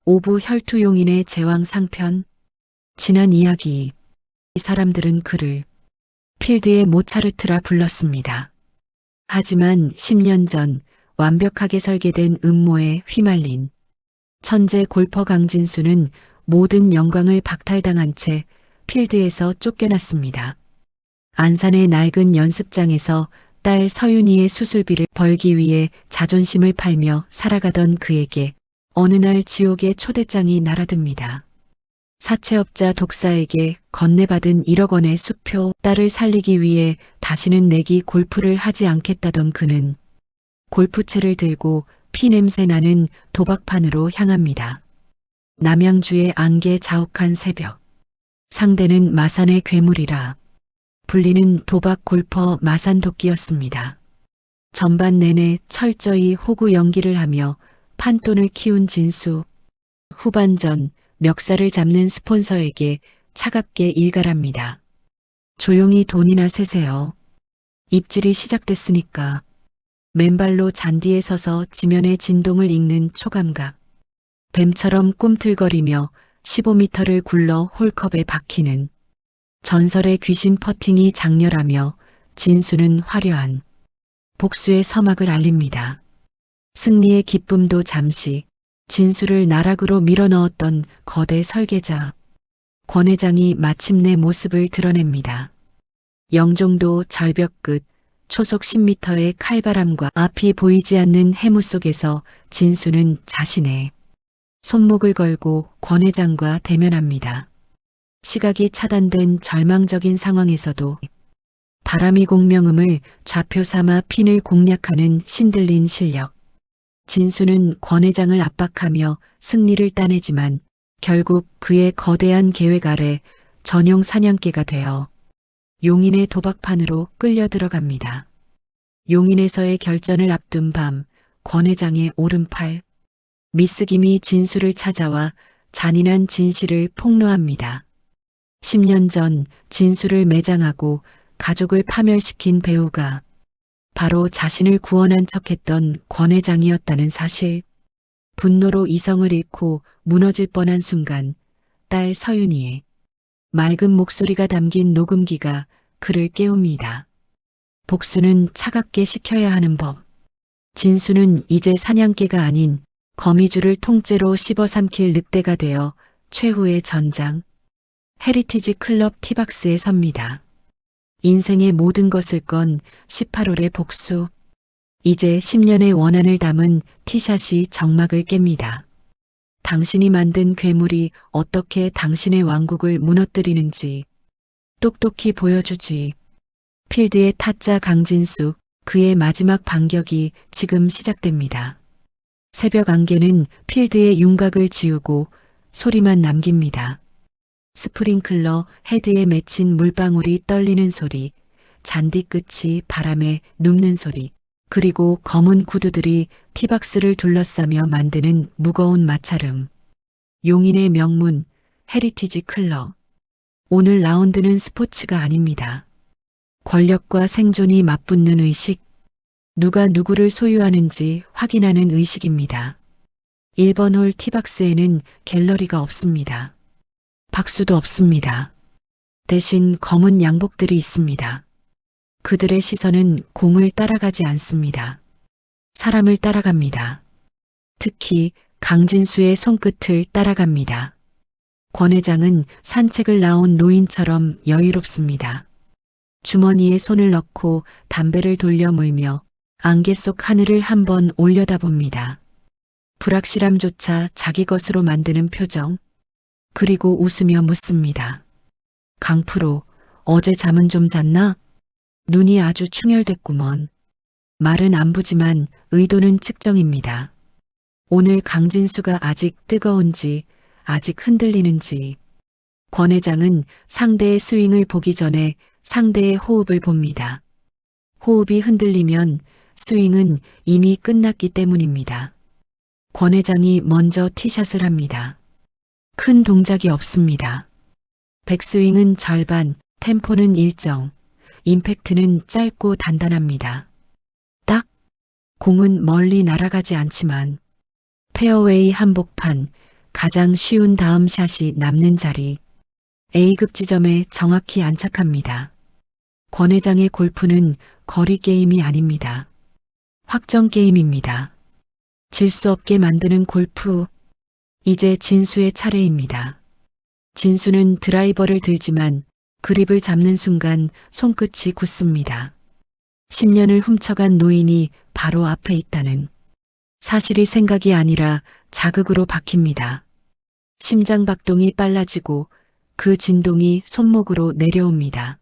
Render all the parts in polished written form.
오부 혈투용인의 제왕 상편. 지난 이야기. 사람들은 그를 필드의 모차르트라 불렀습니다. 하지만 10년 전 완벽하게 설계된 음모에 휘말린 천재 골퍼 강진수는 모든 영광을 박탈당한 채 필드에서 쫓겨났습니다. 안산의 낡은 연습장에서 딸 서윤이의 수술비를 벌기 위해 자존심을 팔며 살아가던 그에게 어느 날 지옥의 초대장이 날아듭니다. 사채업자 독사에게 건네받은 1억 원의 수표. 딸을 살리기 위해 다시는 내기 골프를 하지 않겠다던 그는 골프채를 들고 피냄새 나는 도박판으로 향합니다. 남양주의 안개 자욱한 새벽. 상대는 마산의 괴물이라 불리는 도박 골퍼 마산도끼였습니다. 전반 내내 철저히 호구 연기를 하며 판돈을 키운 진수. 후반전 멱살을 잡는 스폰서에게 차갑게 일갈합니다. 조용히 돈이나 세세요. 입질이 시작됐으니까. 맨발로 잔디에 서서 지면의 진동을 읽는 초감각. 뱀처럼 꿈틀거리며 15m를 굴러 홀컵에 박히는 전설의 귀신 퍼팅이 장렬하며 진수는 화려한 복수의 서막을 알립니다. 승리의 기쁨도 잠시 진수를 나락으로 밀어넣었던 거대 설계자 권 회장이 마침내 모습을 드러냅니다. 영종도 절벽 끝 초속 10m의 칼바람과 앞이 보이지 않는 해무 속에서 진수는 자신의 손목을 걸고 권 회장과 대면합니다. 시각이 차단된 절망적인 상황에서도 바람이 공명음을 좌표 삼아 핀을 공략하는 신들린 실력. 진수는 권 회장을 압박하며 승리를 따내지만 결국 그의 거대한 계획 아래 전용 사냥개가 되어 용인의 도박판으로 끌려 들어갑니다. 용인에서의 결전을 앞둔 밤, 권 회장의 오른팔 미스김이 진수를 찾아와 잔인한 진실을 폭로합니다. 10년 전 진수를 매장하고 가족을 파멸시킨 배우가 바로 자신을 구원한 척했던 권 회장이었다는 사실. 분노로 이성을 잃고 무너질 뻔한 순간 딸 서윤이의 맑은 목소리가 담긴 녹음기가 그를 깨웁니다. 복수는 차갑게 식혀야 하는 법. 진수는 이제 사냥개가 아닌 거미줄을 통째로 씹어삼킬 늑대가 되어 최후의 전장 헤리티지 클럽 티박스에 섭니다. 인생의 모든 것을 건 18홀의 복수. 이제 10년의 원한을 담은 티샷이 정막을 깹니다. 당신이 만든 괴물이 어떻게 당신의 왕국을 무너뜨리는지 똑똑히 보여주지. 필드의 타짜 강진수, 그의 마지막 반격이 지금 시작됩니다. 새벽 안개는 필드의 윤곽을 지우고 소리만 남깁니다. 스프링클러 헤드에 맺힌 물방울이 떨리는 소리, 잔디 끝이 바람에 눕는 소리, 그리고 검은 구두들이 티박스를 둘러싸며 만드는 무거운 마찰음. 용인의 명문 헤리티지 클럽. 오늘 라운드는 스포츠가 아닙니다. 권력과 생존이 맞붙는 의식, 누가 누구를 소유하는지 확인하는 의식입니다. 1번 홀 티박스에는 갤러리가 없습니다. 박수도 없습니다. 대신 검은 양복들이 있습니다. 그들의 시선은 공을 따라가지 않습니다. 사람을 따라갑니다. 특히 강진수의 손끝을 따라갑니다. 권 회장은 산책을 나온 노인처럼 여유롭습니다. 주머니에 손을 넣고 담배를 돌려 물며 안개 속 하늘을 한번 올려다봅니다. 불확실함조차 자기 것으로 만드는 표정. 그리고 웃으며 묻습니다. 강프로, 어제 잠은 좀 잤나? 눈이 아주 충혈됐구먼. 말은 안부지만 의도는 측정입니다. 오늘 강진수가 아직 뜨거운지, 아직 흔들리는지. 권 회장은 상대의 스윙을 보기 전에 상대의 호흡을 봅니다. 호흡이 흔들리면 스윙은 이미 끝났기 때문입니다. 권 회장이 먼저 티샷을 합니다. 큰 동작이 없습니다. 백스윙은 절반, 템포는 일정, 임팩트는 짧고 단단합니다. 딱! 공은 멀리 날아가지 않지만 페어웨이 한복판, 가장 쉬운 다음 샷이 남는 자리 A급 지점에 정확히 안착합니다. 권 회장의 골프는 거리 게임이 아닙니다. 확정 게임입니다. 질 수 없게 만드는 골프. 이제 진수의 차례입니다. 진수는 드라이버를 들지만 그립을 잡는 순간 손끝이 굳습니다. 10년을 훔쳐간 노인이 바로 앞에 있다는 사실이 생각이 아니라 자극으로 박힙니다. 심장 박동이 빨라지고 그 진동이 손목으로 내려옵니다.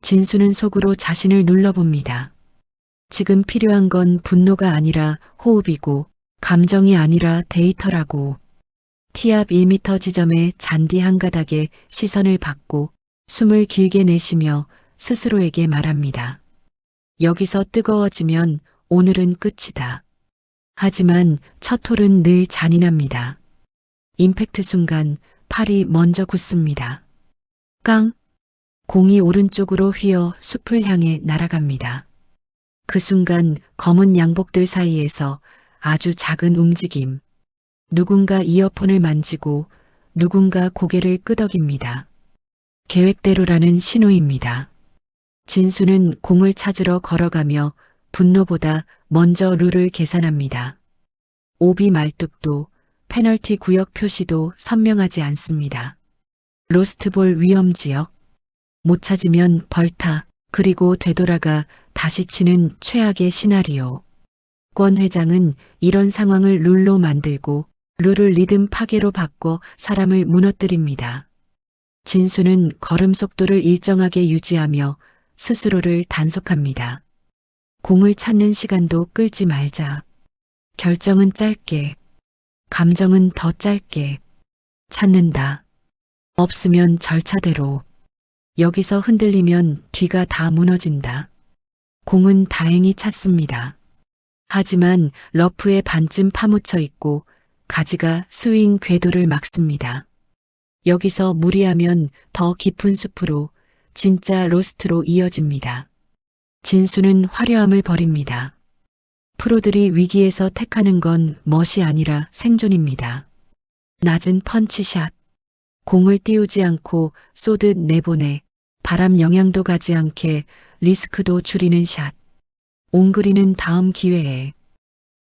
진수는 속으로 자신을 눌러봅니다. 지금 필요한 건 분노가 아니라 호흡이고 감정이 아니라 데이터라고. 티앞 1m 지점의 잔디 한 가닥에 시선을 받고 숨을 길게 내쉬며 스스로에게 말합니다. 여기서 뜨거워지면 오늘은 끝이다. 하지만 첫 홀은 늘 잔인합니다. 임팩트 순간 팔이 먼저 굳습니다. 깡! 공이 오른쪽으로 휘어 숲을 향해 날아갑니다. 그 순간 검은 양복들 사이에서 아주 작은 움직임. 누군가 이어폰을 만지고 누군가 고개를 끄덕입니다. 계획대로라는 신호입니다. 진수는 공을 찾으러 걸어가며 분노보다 먼저 룰을 계산합니다. 오비 말뚝도 페널티 구역 표시도 선명하지 않습니다. 로스트볼 위험지역. 못 찾으면 벌타, 그리고 되돌아가 다시 치는 최악의 시나리오. 권 회장은 이런 상황을 룰로 만들고 룰을 리듬 파괴로 바꿔 사람을 무너뜨립니다. 진수는 걸음 속도를 일정하게 유지하며 스스로를 단속합니다. 공을 찾는 시간도 끌지 말자. 결정은 짧게, 감정은 더 짧게. 찾는다. 없으면 절차대로. 여기서 흔들리면 뒤가 다 무너진다. 공은 다행히 찼습니다. 하지만 러프에 반쯤 파묻혀 있고 가지가 스윙 궤도를 막습니다. 여기서 무리하면 더 깊은 숲으로 진짜 로스트로 이어집니다. 진수는 화려함을 버립니다. 프로들이 위기에서 택하는 건 멋이 아니라 생존입니다. 낮은 펀치샷. 공을 띄우지 않고 쏘듯 내보내 바람 영향도 가지 않게 리스크도 줄이는 샷. 옹그리는 다음 기회에.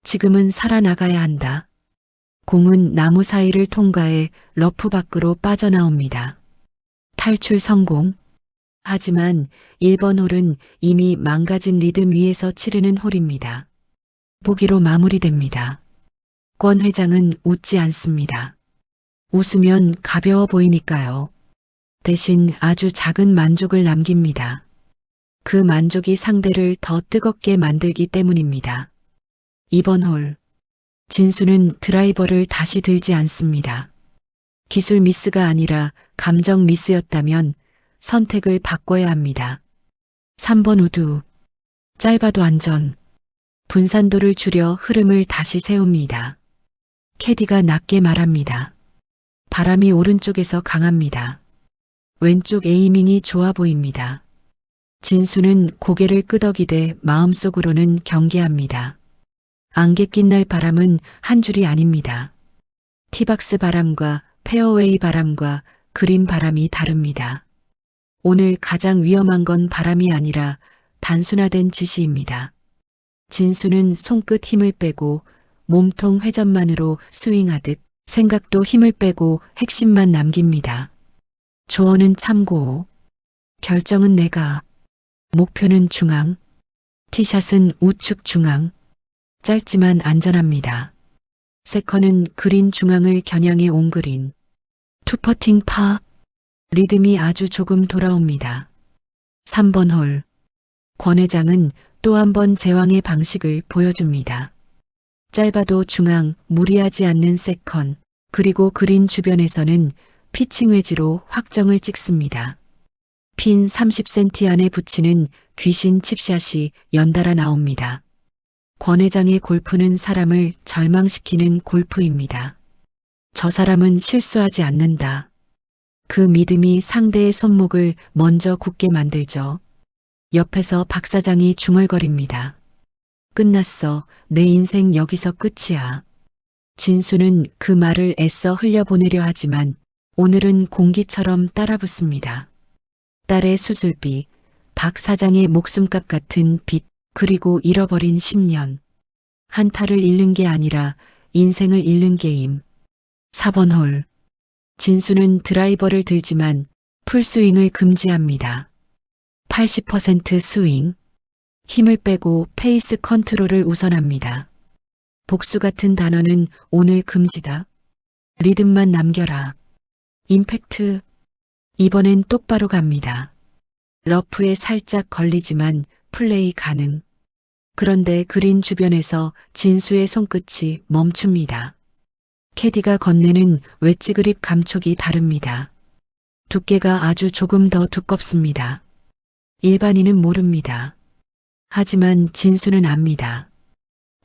지금은 살아나가야 한다. 공은 나무 사이를 통과해 러프 밖으로 빠져나옵니다. 탈출 성공. 하지만 1번 홀은 이미 망가진 리듬 위에서 치르는 홀입니다. 보기로 마무리됩니다. 권 회장은 웃지 않습니다. 웃으면 가벼워 보이니까요. 대신 아주 작은 만족을 남깁니다. 그 만족이 상대를 더 뜨겁게 만들기 때문입니다. 2번 홀. 진수는 드라이버를 다시 들지 않습니다. 기술 미스가 아니라 감정 미스였다면 선택을 바꿔야 합니다. 3번 우드. 짧아도 안전. 분산도를 줄여 흐름을 다시 세웁니다. 캐디가 낮게 말합니다. 바람이 오른쪽에서 강합니다. 왼쪽 에이밍이 좋아 보입니다. 진수는 고개를 끄덕이되 마음속으로는 경계합니다. 안개 낀 날 바람은 한 줄이 아닙니다. 티박스 바람과 페어웨이 바람과 그린 바람이 다릅니다. 오늘 가장 위험한 건 바람이 아니라 단순화된 지시입니다. 진수는 손끝 힘을 빼고 몸통 회전만으로 스윙하듯 생각도 힘을 빼고 핵심만 남깁니다. 조언은 참고, 결정은 내가, 목표는 중앙, 티샷은 우측 중앙, 짧지만 안전합니다. 세컨은 그린 중앙을 겨냥해 온그린, 투퍼팅 파, 리듬이 아주 조금 돌아옵니다. 3번 홀, 권 회장은 또 한 번 제왕의 방식을 보여줍니다. 짧아도 중앙, 무리하지 않는 세컨, 그리고 그린 주변에서는 피칭 웨지로 확정을 찍습니다. 핀 30cm 안에 붙이는 귀신 칩샷이 연달아 나옵니다. 권 회장의 골프는 사람을 절망시키는 골프입니다. 저 사람은 실수하지 않는다. 그 믿음이 상대의 손목을 먼저 굳게 만들죠. 옆에서 박 사장이 중얼거립니다. 끝났어. 내 인생 여기서 끝이야. 진수는 그 말을 애써 흘려보내려 하지만 오늘은 공기처럼 따라붙습니다. 딸의 수술비, 박 사장의 목숨값 같은 빚, 그리고 잃어버린 10년. 한타를 잃는 게 아니라 인생을 잃는 게임. 4번 홀. 진수는 드라이버를 들지만 풀스윙을 금지합니다. 80% 스윙. 힘을 빼고 페이스 컨트롤을 우선합니다. 복수 같은 단어는 오늘 금지다. 리듬만 남겨라. 임팩트. 이번엔 똑바로 갑니다. 러프에 살짝 걸리지만 플레이 가능. 그런데 그린 주변에서 진수의 손끝이 멈춥니다. 캐디가 건네는 웨지 그립 감촉이 다릅니다. 두께가 아주 조금 더 두껍습니다. 일반인은 모릅니다. 하지만 진수는 압니다.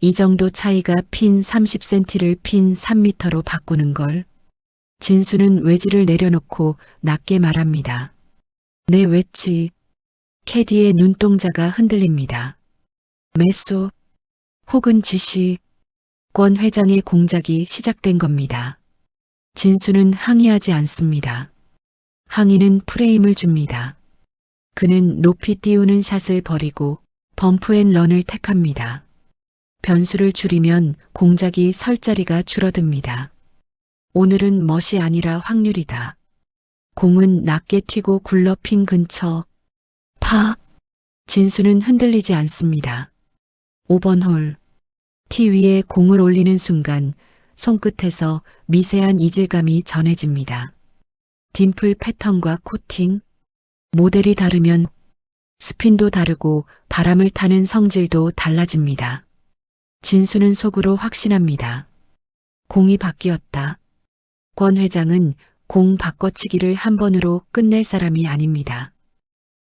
이 정도 차이가 핀 30cm를 핀 3m로 바꾸는 걸. 진수는 웨지를 내려놓고 낮게 말합니다. 내 웨지. 캐디의 눈동자가 흔들립니다. 매수 혹은 지시. 권 회장의 공작이 시작된 겁니다. 진수는 항의하지 않습니다. 항의는 프레임을 줍니다. 그는 높이 띄우는 샷을 버리고 범프앤런을 택합니다. 변수를 줄이면 공작이 설 자리가 줄어듭니다. 오늘은 멋이 아니라 확률이다. 공은 낮게 튀고 굴러 핀 근처. 파. 진수는 흔들리지 않습니다. 5번 홀. 티 위에 공을 올리는 순간 손끝에서 미세한 이질감이 전해집니다. 딤플 패턴과 코팅. 모델이 다르면 스핀도 다르고 바람을 타는 성질도 달라집니다. 진수는 속으로 확신합니다. 공이 바뀌었다. 권 회장은 공 바꿔치기를 한 번으로 끝낼 사람이 아닙니다.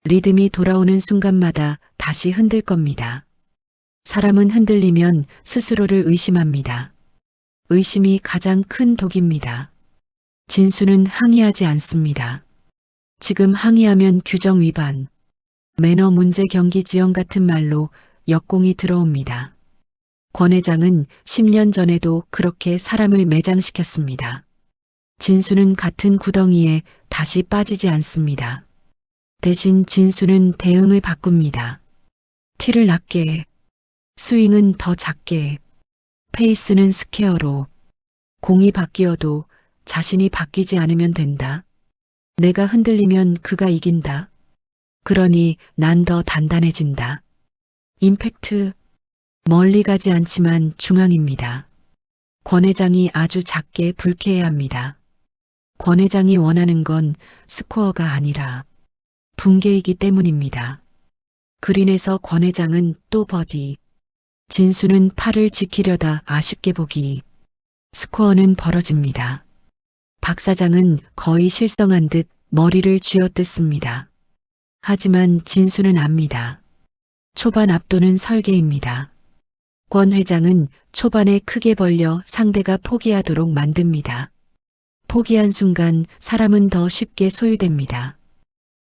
리듬이 돌아오는 순간마다 다시 흔들 겁니다. 사람은 흔들리면 스스로를 의심합니다. 의심이 가장 큰 독입니다. 진수는 항의하지 않습니다. 지금 항의하면 규정 위반, 매너 문제 경기 지연 같은 말로 역공이 들어옵니다. 권 회장은 10년 전에도 그렇게 사람을 매장시켰습니다. 진수는 같은 구덩이에 다시 빠지지 않습니다. 대신 진수는 대응을 바꿉니다. 티를 낮게, 스윙은 더 작게, 페이스는 스퀘어로. 공이 바뀌어도 자신이 바뀌지 않으면 된다. 내가 흔들리면 그가 이긴다. 그러니 난 더 단단해진다. 임팩트. 멀리 가지 않지만 중앙입니다. 권 회장이 아주 작게 불쾌해 합니다. 권 회장이 원하는 건 스코어가 아니라 붕괴이기 때문입니다. 그린에서 권 회장은 또 버디. 진수는 팔을 지키려다 아쉽게 보기. 스코어는 벌어집니다. 박 사장은 거의 실성한 듯 머리를 쥐어뜯습니다. 하지만 진수는 압니다. 초반 압도는 설계입니다. 권 회장은 초반에 크게 벌려 상대가 포기하도록 만듭니다. 포기한 순간 사람은 더 쉽게 소유됩니다.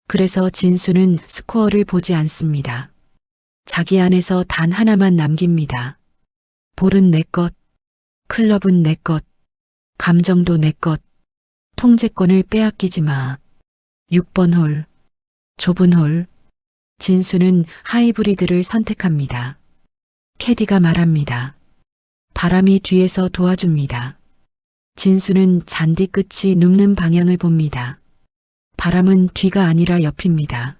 그래서 진수는 스코어를 보지 않습니다. 자기 안에서 단 하나만 남깁니다. 볼은 내 것, 클럽은 내 것, 감정도 내 것, 통제권을 빼앗기지 마. 6번 홀, 좁은 홀. 진수는 하이브리드를 선택합니다. 캐디가 말합니다. 바람이 뒤에서 도와줍니다. 진수는 잔디 끝이 눕는 방향을 봅니다. 바람은 뒤가 아니라 옆입니다.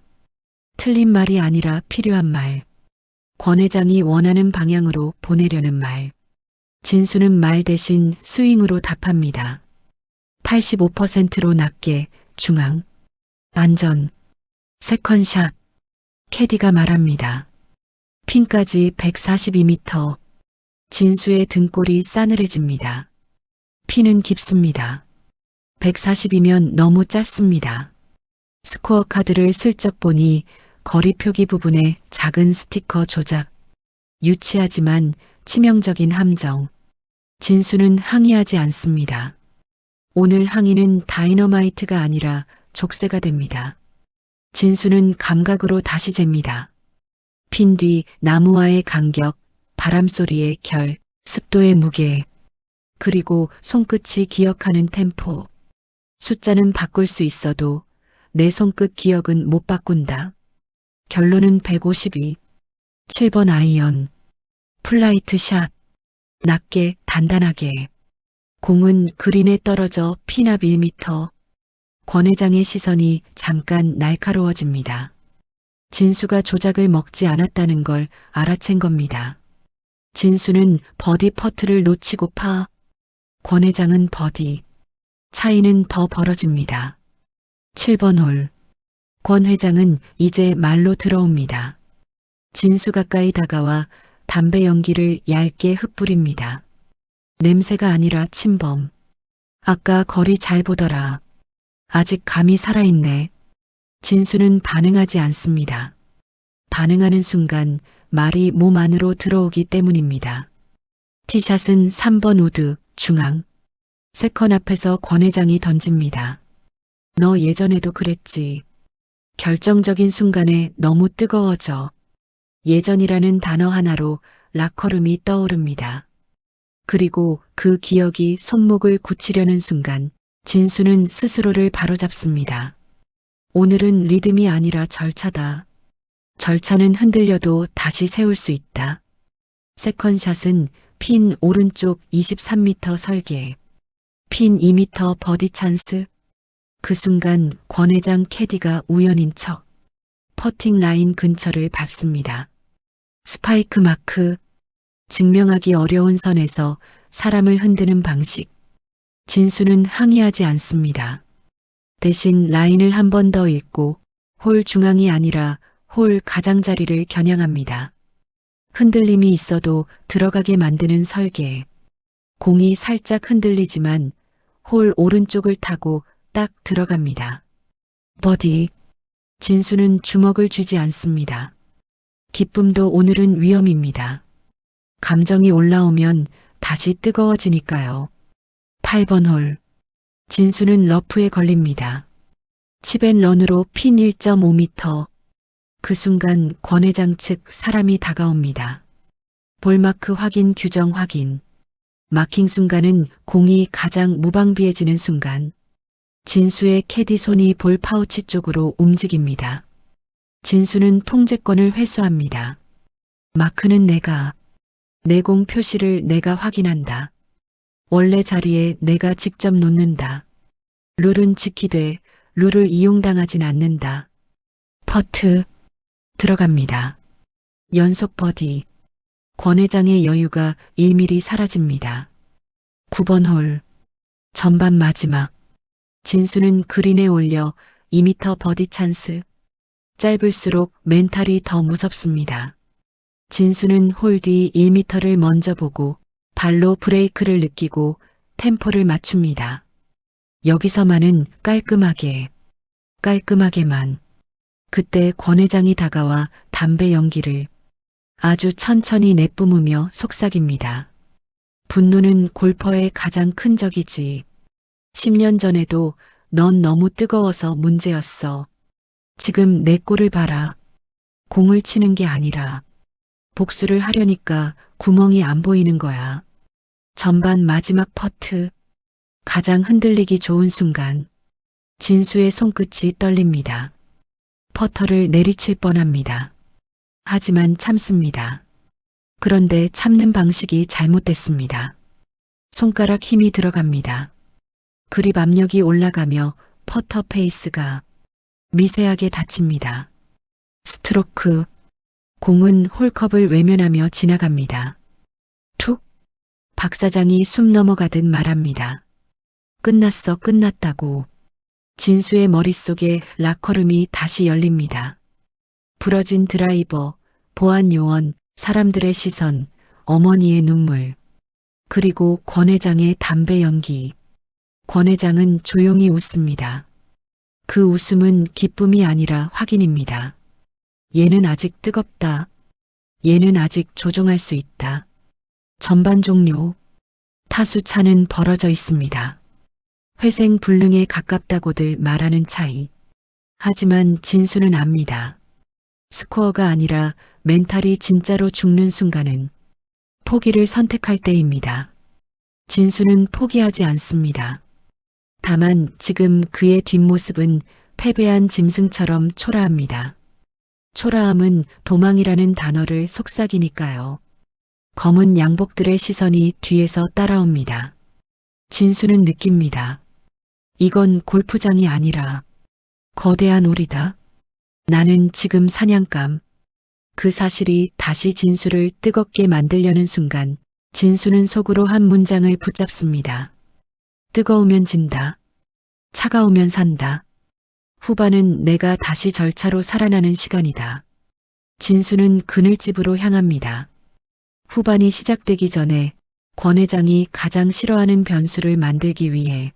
틀린 말이 아니라 필요한 말. 권 회장이 원하는 방향으로 보내려는 말. 진수는 말 대신 스윙으로 답합니다. 85%로 낮게, 중앙. 안전. 세컨샷. 캐디가 말합니다. 핀까지 142m. 진수의 등골이 싸늘해집니다. 핀은 깊습니다. 140이면 너무 짧습니다. 스코어 카드를 슬쩍 보니 거리 표기 부분에 작은 스티커 조작. 유치하지만 치명적인 함정. 진수는 항의하지 않습니다. 오늘 항의는 다이너마이트가 아니라 족쇄가 됩니다. 진수는 감각으로 다시 잽니다. 핀 뒤 나무와의 간격, 바람소리의 결, 습도의 무게. 그리고 손끝이 기억하는 템포. 숫자는 바꿀 수 있어도 내 손끝 기억은 못 바꾼다. 결론은 152. 7번 아이언. 플라이트 샷. 낮게 단단하게. 공은 그린에 떨어져 핀앞 1m. 권 회장의 시선이 잠깐 날카로워집니다. 진수가 조작을 먹지 않았다는 걸 알아챈 겁니다. 진수는 버디 퍼트를 놓치고 파. 권 회장은 버디. 차이는 더 벌어집니다. 7번 홀. 권 회장은 이제 말로 들어옵니다. 진수 가까이 다가와 담배 연기를 얇게 흩뿌립니다. 냄새가 아니라 침범. 아까 거리 잘 보더라. 아직 감이 살아있네. 진수는 반응하지 않습니다. 반응하는 순간 말이 몸 안으로 들어오기 때문입니다. 티샷은 3번 우드, 중앙. 세컨 앞에서 권 회장이 던집니다. 너 예전에도 그랬지. 결정적인 순간에 너무 뜨거워져. 예전이라는 단어 하나로 라커룸이 떠오릅니다. 그리고 그 기억이 손목을 굳히려는 순간 진수는 스스로를 바로잡습니다. 오늘은 리듬이 아니라 절차다. 절차는 흔들려도 다시 세울 수 있다. 세컨샷은 핀 오른쪽 23m 설계. 핀 2m 버디 찬스. 그 순간 권 회장 캐디가 우연인 척 퍼팅 라인 근처를 밟습니다. 스파이크 마크. 증명하기 어려운 선에서 사람을 흔드는 방식. 진수는 항의하지 않습니다. 대신 라인을 한 번 더 읽고 홀 중앙이 아니라 홀 가장자리를 겨냥합니다. 흔들림이 있어도 들어가게 만드는 설계. 공이 살짝 흔들리지만 홀 오른쪽을 타고 딱 들어갑니다. 버디. 진수는 주먹을 쥐지 않습니다. 기쁨도 오늘은 위험입니다. 감정이 올라오면 다시 뜨거워지니까요. 8번 홀. 진수는 러프에 걸립니다. 칩앤런으로 핀 1.5m. 그 순간 권 회장 측 사람이 다가옵니다. 볼마크 확인, 규정 확인. 마킹 순간은 공이 가장 무방비해지는 순간. 진수의 캐디 손이 볼 파우치 쪽으로 움직입니다. 진수는 통제권을 회수합니다. 마크는 내가. 내공 표시를 내가 확인한다. 원래 자리에 내가 직접 놓는다. 룰은 지키되 룰을 이용당하진 않는다. 퍼트. 들어갑니다. 연속 버디. 권 회장의 여유가 1mm 사라집니다. 9번 홀. 전반 마지막. 진수는 그린에 올려 2m 버디 찬스. 짧을수록 멘탈이 더 무섭습니다. 진수는 홀 뒤 1m를 먼저 보고 발로 브레이크를 느끼고 템포를 맞춥니다. 여기서만은 깔끔하게만. 그때 권 회장이 다가와 담배 연기를 아주 천천히 내뿜으며 속삭입니다. 분노는 골퍼의 가장 큰 적이지. 10년 전에도 넌 너무 뜨거워서 문제였어. 지금 내 꼴을 봐라. 공을 치는 게 아니라 복수를 하려니까 구멍이 안 보이는 거야. 전반 마지막 퍼트. 가장 흔들리기 좋은 순간. 진수의 손끝이 떨립니다. 퍼터를 내리칠 뻔합니다. 하지만 참습니다. 그런데 참는 방식이 잘못됐습니다. 손가락 힘이 들어갑니다. 그립 압력이 올라가며 퍼터 페이스가 미세하게 닫힙니다. 스트로크. 공은 홀컵을 외면하며 지나갑니다. 툭. 박 사장이 숨 넘어가듯 말합니다. 끝났다고. 진수의 머릿속에 라커룸이 다시 열립니다. 부러진 드라이버, 보안 요원, 사람들의 시선, 어머니의 눈물. 그리고 권 회장의 담배 연기. 권 회장은 조용히 웃습니다. 그 웃음은 기쁨이 아니라 확인입니다. 얘는 아직 뜨겁다. 얘는 아직 조종할 수 있다. 전반 종료. 타수 차는 벌어져 있습니다. 회생 불능에 가깝다고들 말하는 차이. 하지만 진수는 압니다. 스코어가 아니라 멘탈이 진짜로 죽는 순간은 포기를 선택할 때입니다. 진수는 포기하지 않습니다. 다만 지금 그의 뒷모습은 패배한 짐승처럼 초라합니다. 초라함은 도망이라는 단어를 속삭이니까요. 검은 양복들의 시선이 뒤에서 따라옵니다. 진수는 느낍니다. 이건 골프장이 아니라 거대한 오리다. 나는 지금 사냥감. 그 사실이 다시 진수를 뜨겁게 만들려는 순간 진수는 속으로 한 문장을 붙잡습니다. 뜨거우면 진다. 차가우면 산다. 후반은 내가 다시 절차로 살아나는 시간이다. 진수는 그늘집으로 향합니다. 후반이 시작되기 전에 권 회장이 가장 싫어하는 변수를 만들기 위해